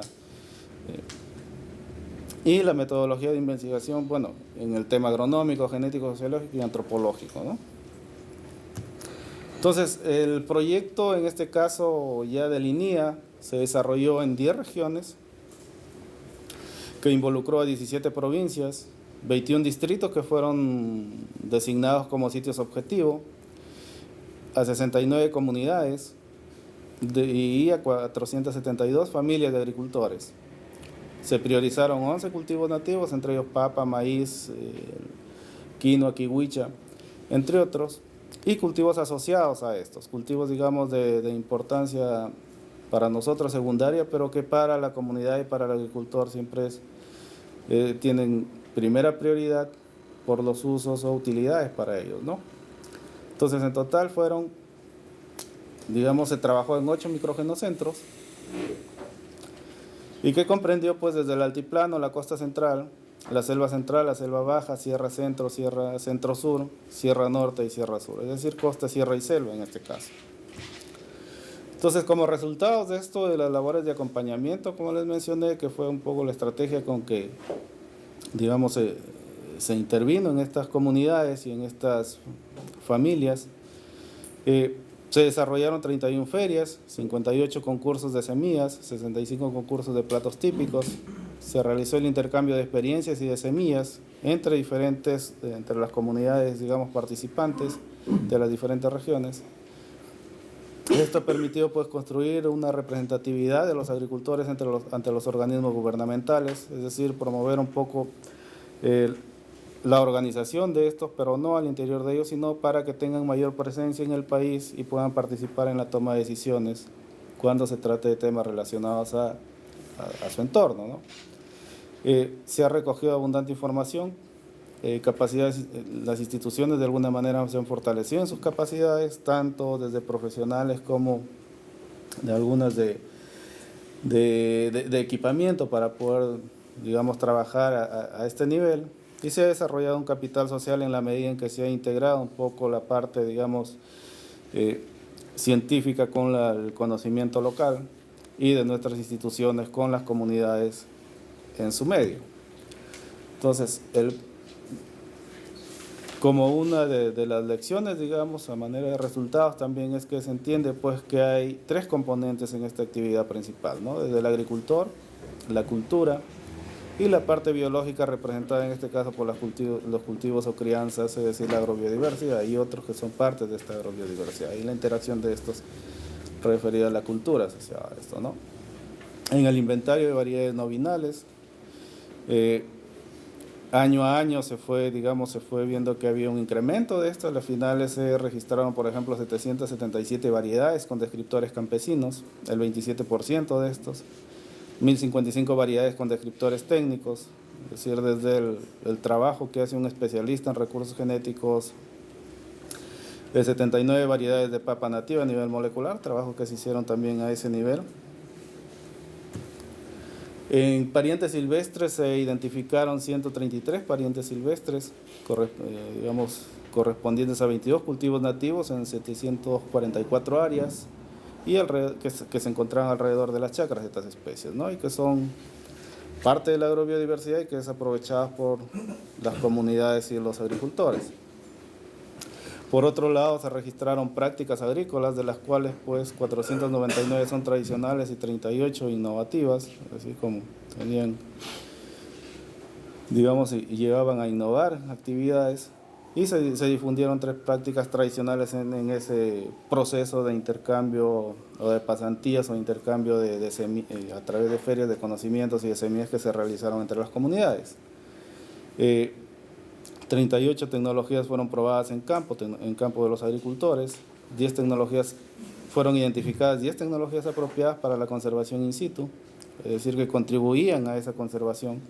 Y la metodología de investigación, bueno, en el tema agronómico, genético, sociológico y antropológico, ¿no? Entonces, el proyecto, en este caso ya del INIA, se desarrolló en 10 regiones, que involucró a 17 provincias, 21 distritos que fueron designados como sitios objetivo, a 69 comunidades y a 472 familias de agricultores. Se priorizaron 11 cultivos nativos, entre ellos papa, maíz, quinoa, kiwicha, entre otros, y cultivos asociados a estos, cultivos, digamos, de importancia para nosotros secundaria, pero que para la comunidad y para el agricultor siempre tienen primera prioridad por los usos o utilidades para ellos, ¿no? Entonces, en total fueron, digamos, se trabajó en 8 microgenocentros y que comprendió pues desde el altiplano, la costa central, la selva baja, sierra centro, sierra centro-sur, sierra norte y sierra sur, es decir, costa, sierra y selva en este caso. Entonces, como resultados de esto, de las labores de acompañamiento, como les mencioné, que fue un poco la estrategia con que, digamos, se intervino en estas comunidades y en estas familias, se desarrollaron 31 ferias, 58 concursos de semillas, 65 concursos de platos típicos, se realizó el intercambio de experiencias y de semillas entre las comunidades, digamos, participantes de las diferentes regiones. Esto permitió pues construir una representatividad de los agricultores ante los organismos gubernamentales, es decir, promover un poco la organización de estos, pero no al interior de ellos, sino para que tengan mayor presencia en el país y puedan participar en la toma de decisiones cuando se trate de temas relacionados a su entorno, ¿no? Se ha recogido abundante información, capacidades, las instituciones de alguna manera se han fortalecido en sus capacidades, tanto desde profesionales como de algunas de equipamiento para poder, digamos, trabajar a este nivel, y se ha desarrollado un capital social en la medida en que se ha integrado un poco la parte, digamos, científica con el conocimiento local y de nuestras instituciones con las comunidades en su medio. Entonces, como una de las lecciones, digamos, a manera de resultados también es que se entiende pues que hay 3 componentes en esta actividad principal, ¿no? Desde el agricultor, la cultura y la parte biológica representada en este caso por los cultivos o crianzas, es decir, la agrobiodiversidad y otros que son parte de esta agrobiodiversidad y la interacción de estos referida a la cultura asociada a esto, ¿no? En el inventario de variedades no binales, año a año se fue viendo que había un incremento de esto. Al final se registraron, por ejemplo, 777 variedades con descriptores campesinos, el 27% de estos, 1055 variedades con descriptores técnicos, es decir, desde el trabajo que hace un especialista en recursos genéticos, de 79 variedades de papa nativa a nivel molecular, trabajos que se hicieron también a ese nivel. En parientes silvestres se identificaron 133 parientes silvestres, digamos, correspondientes a 22 cultivos nativos en 744 áreas y que se encontraban alrededor de las chacras de estas especies, ¿no? Y que son parte de la agrobiodiversidad y que es aprovechada por las comunidades y los agricultores. Por otro lado, se registraron prácticas agrícolas, de las cuales pues 499 son tradicionales y 38 innovativas, así como tenían digamos, y llevaban a innovar actividades y se difundieron 3 prácticas tradicionales en ese proceso de intercambio o de pasantías o intercambio a través de ferias de conocimientos y de semillas que se realizaron entre las comunidades. 38 tecnologías fueron probadas en campo de los agricultores, 10 tecnologías fueron identificadas, 10 tecnologías apropiadas para la conservación in situ, es decir, que contribuían a esa conservación.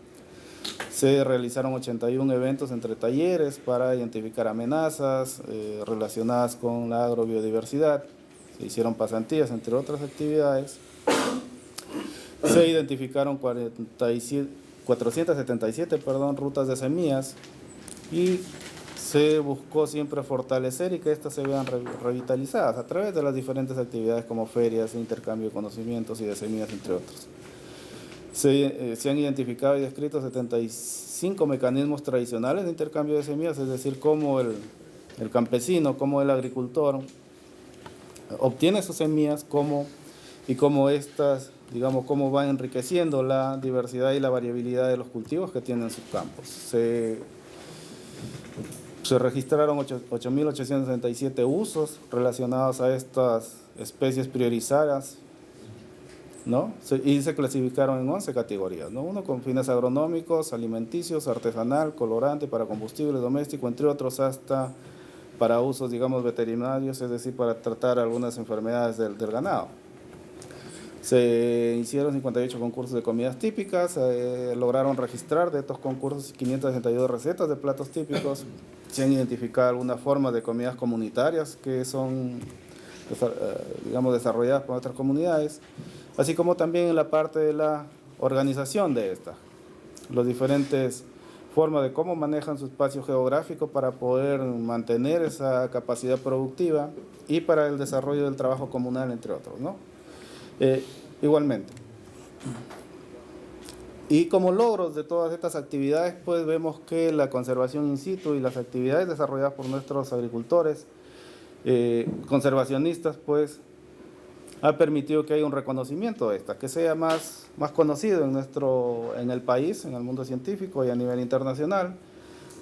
Se realizaron 81 eventos entre talleres para identificar amenazas relacionadas con la agrobiodiversidad, se hicieron pasantías, entre otras actividades. Se identificaron 477 rutas de semillas y se buscó siempre fortalecer y que éstas se vean revitalizadas a través de las diferentes actividades como ferias, intercambio de conocimientos y de semillas, entre otros. Se han identificado y descrito 75 mecanismos tradicionales de intercambio de semillas, es decir, cómo el campesino, cómo el agricultor obtiene sus semillas, cómo estas, digamos, cómo van enriqueciendo la diversidad y la variabilidad de los cultivos que tienen sus campos. Se registraron 8.867 usos relacionados a estas especies priorizadas, ¿no? Y se clasificaron en 11 categorías, ¿no? Uno con fines agronómicos, alimenticios, artesanal, colorante, para combustible doméstico, entre otros, hasta para usos, digamos, veterinarios, es decir, para tratar algunas enfermedades del ganado. Se hicieron 58 concursos de comidas típicas, lograron registrar de estos concursos 562 recetas de platos típicos, se han identificado algunas formas de comidas comunitarias que son, digamos, desarrolladas por otras comunidades, así como también en la parte de la organización de estas, las diferentes formas de cómo manejan su espacio geográfico para poder mantener esa capacidad productiva y para el desarrollo del trabajo comunal, entre otros, ¿no? Igualmente. Y como logros de todas estas actividades, pues vemos que la conservación in situ y las actividades desarrolladas por nuestros agricultores conservacionistas, pues ha permitido que haya un reconocimiento de esta, que sea más conocido en el país, en el mundo científico y a nivel internacional.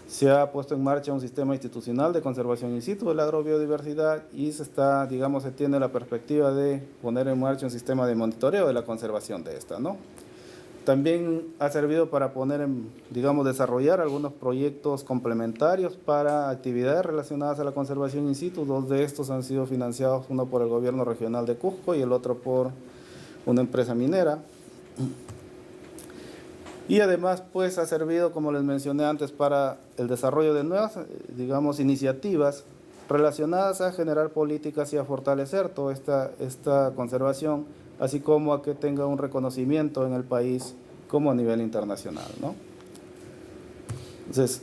Se ha puesto en marcha un sistema institucional de conservación in situ de la agrobiodiversidad y se tiene la perspectiva de poner en marcha un sistema de monitoreo de la conservación de esta, ¿no? También ha servido para desarrollar algunos proyectos complementarios para actividades relacionadas a la conservación in situ. 2 de estos han sido financiados, uno por el gobierno regional de Cusco y el otro por una empresa minera. Y además, pues, ha servido, como les mencioné antes, para el desarrollo de nuevas, iniciativas relacionadas a generar políticas y a fortalecer toda esta conservación, así como a que tenga un reconocimiento en el país como a nivel internacional, ¿no? Entonces,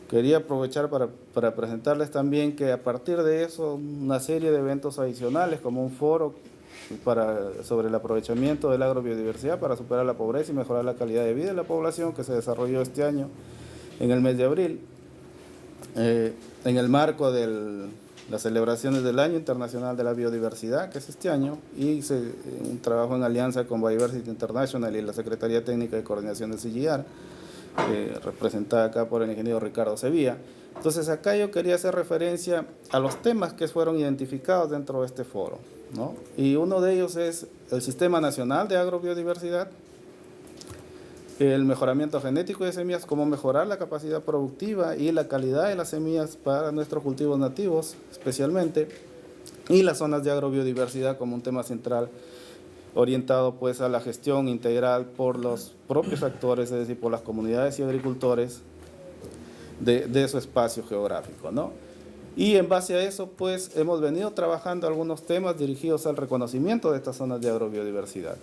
quería aprovechar para presentarles también que a partir de eso, una serie de eventos adicionales, como un foro sobre el aprovechamiento de la agrobiodiversidad para superar la pobreza y mejorar la calidad de vida de la población, que se desarrolló este año en el mes de abril, en el marco de las celebraciones del Año Internacional de la Biodiversidad, que es este año, y un trabajo en alianza con Biodiversity International y la Secretaría Técnica de Coordinación de CGIAR, representada acá por el ingeniero Ricardo Sevilla. Entonces, acá yo quería hacer referencia a los temas que fueron identificados dentro de este foro, ¿no? Y uno de ellos es el Sistema Nacional de Agrobiodiversidad, el mejoramiento genético de semillas, cómo mejorar la capacidad productiva y la calidad de las semillas para nuestros cultivos nativos especialmente, y las zonas de agrobiodiversidad como un tema central orientado, pues, a la gestión integral por los propios actores, es decir, por las comunidades y agricultores de su espacio geográfico, ¿no? Y en base a eso, pues, hemos venido trabajando algunos temas dirigidos al reconocimiento de estas zonas de agrobiodiversidad.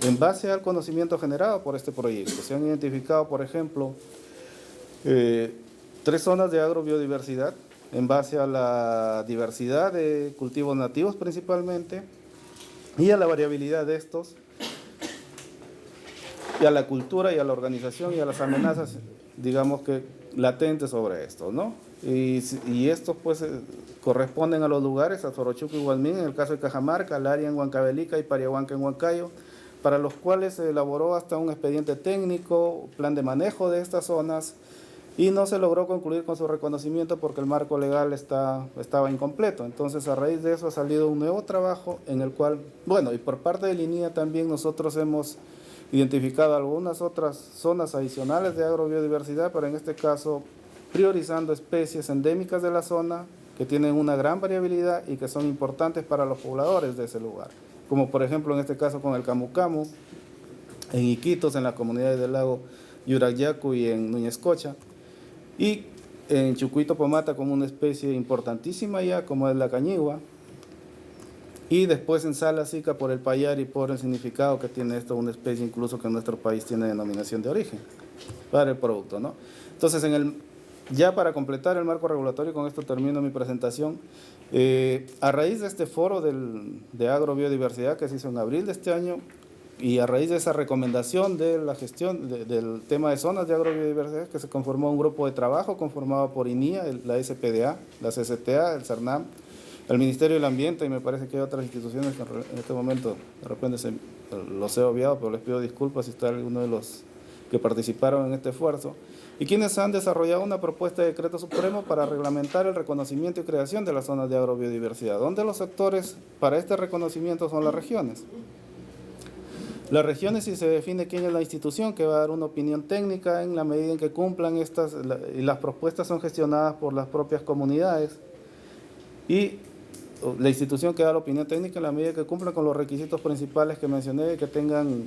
En base al conocimiento generado por este proyecto, se han identificado, por ejemplo, 3 zonas de agrobiodiversidad en base a la diversidad de cultivos nativos principalmente y a la variabilidad de estos, y a la cultura y a la organización y a las amenazas, digamos, que latentes sobre estos, ¿no? Y estos, pues, corresponden a los lugares, a Sorochuco y Gualmín, en el caso de Cajamarca, al área en Huancavelica y Pariahuanca en Huancayo, para los cuales se elaboró hasta un expediente técnico, plan de manejo de estas zonas, y no se logró concluir con su reconocimiento porque el marco legal estaba incompleto. Entonces, a raíz de eso ha salido un nuevo trabajo en el cual, bueno, y por parte de Linía también nosotros hemos identificado algunas otras zonas adicionales de agrobiodiversidad, pero en este caso priorizando especies endémicas de la zona que tienen una gran variabilidad y que son importantes para los pobladores de ese lugar, como por ejemplo en este caso con el camu camu, en Iquitos, en las comunidades del lago Yurayacu y en Núñez Cocha, y en Chucuito Pomata como una especie importantísima ya, como es la cañigua, y después en Salasica por el payar y por el significado que tiene esto, una especie incluso que en nuestro país tiene denominación de origen para el producto, ¿no? Entonces, ya para completar el marco regulatorio, con esto termino mi presentación, a raíz de este foro de agrobiodiversidad que se hizo en abril de este año, y a raíz de esa recomendación de la gestión del tema de zonas de agrobiodiversidad, que se conformó un grupo de trabajo conformado por INIA, la SPDA, la CCTA, el CERNAM, el Ministerio del Ambiente, y me parece que hay otras instituciones que en este momento de repente los he obviado, pero les pido disculpas si está alguno de los que participaron en este esfuerzo, y quienes han desarrollado una propuesta de decreto supremo para reglamentar el reconocimiento y creación de las zonas de agrobiodiversidad, donde los actores para este reconocimiento son las regiones. Las regiones, si se define quién es la institución que va a dar una opinión técnica en la medida en que cumplan y las propuestas son gestionadas por las propias comunidades, y la institución que da la opinión técnica en la medida que cumplan con los requisitos principales que mencioné, que tengan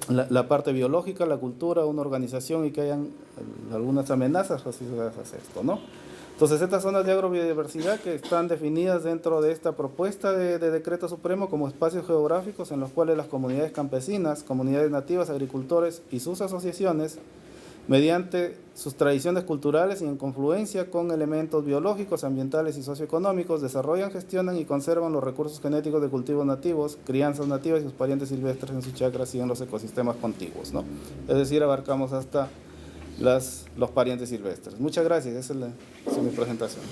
la parte biológica, la cultura, una organización y que hayan algunas amenazas asociadas a esto, ¿no? Entonces, estas zonas de agrobiodiversidad que están definidas dentro de esta propuesta de decreto supremo como espacios geográficos en los cuales las comunidades campesinas, comunidades nativas, agricultores y sus asociaciones, mediante sus tradiciones culturales y en confluencia con elementos biológicos, ambientales y socioeconómicos, desarrollan, gestionan y conservan los recursos genéticos de cultivos nativos, crianzas nativas y sus parientes silvestres en sus chacras y en los ecosistemas contiguos, ¿no? Es decir, abarcamos hasta los parientes silvestres. Muchas gracias, esa es mi presentación.